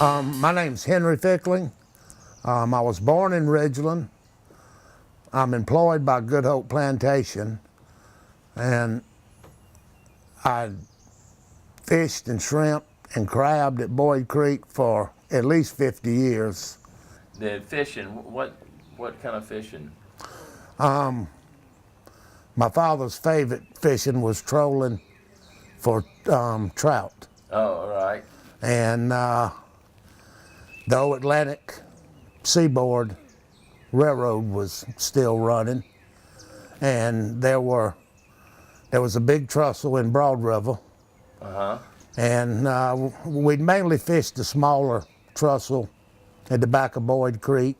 My name's Henry Fickling. I was born in Ridgeland. I'm employed by Good Hope Plantation, and I fished and shrimp and crabbed at Boyd Creek for at least 50 years. The fishing, what kind of fishing? My father's favorite fishing was trolling for trout. Oh, all right. And the old Atlantic Seaboard Railroad was still running, and there was a big trestle in Broad River. And we'd mainly fished the smaller trestle at the back of Boyd Creek,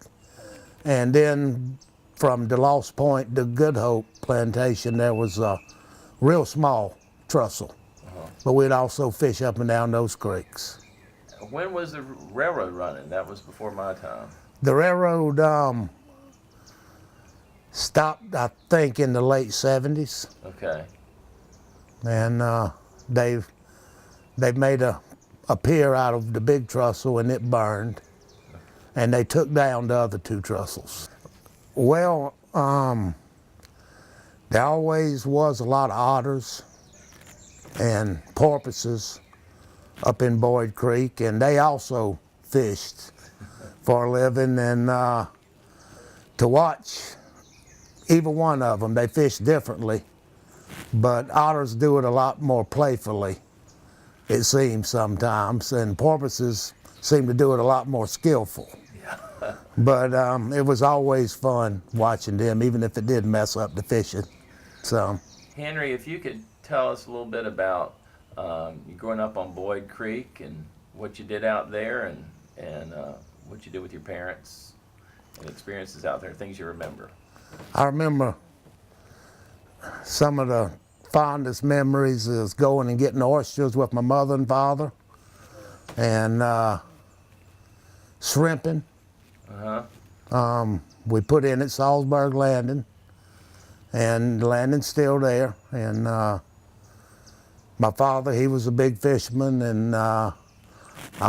and then from DeLoss Point to Good Hope Plantation there was a real small trestle. But we'd also fish up and down those creeks. When was the railroad running? That was before my time. The railroad stopped, I think, in the late 70s. Okay. And they've made a pier out of the big trestle, and it burned. And they took down the other two trestles. Well, there always was a lot of otters and porpoises up in Boyd Creek, and they also fished for a living. And to watch either one of them, they fish differently, but otters do it a lot more playfully, it seems sometimes, and porpoises seem to do it a lot more skillful. Yeah. But it was always fun watching them, even if it did mess up the fishing. So, Henry, if you could tell us a little bit about you growing up on Boyd Creek and what you did out there, and what you did with your parents and experiences out there, things you remember. I remember some of the fondest memories is going and getting oysters with my mother and father, and shrimping. We put in at Salzburg Landing, and the landing's still there. And my father, he was a big fisherman, and I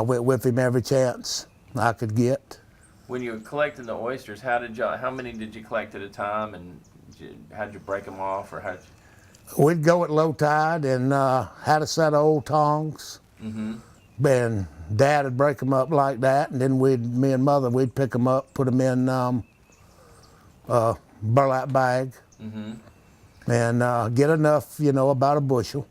went with him every chance I could get. When you were collecting the oysters, how many did you collect at a time, and how did you break them off, or how did you... We'd go at low tide and had a set of old tongs. And Dad would break them up like that, and then me and Mother, we'd pick them up, put them in a burlap bag, and get enough, about a bushel.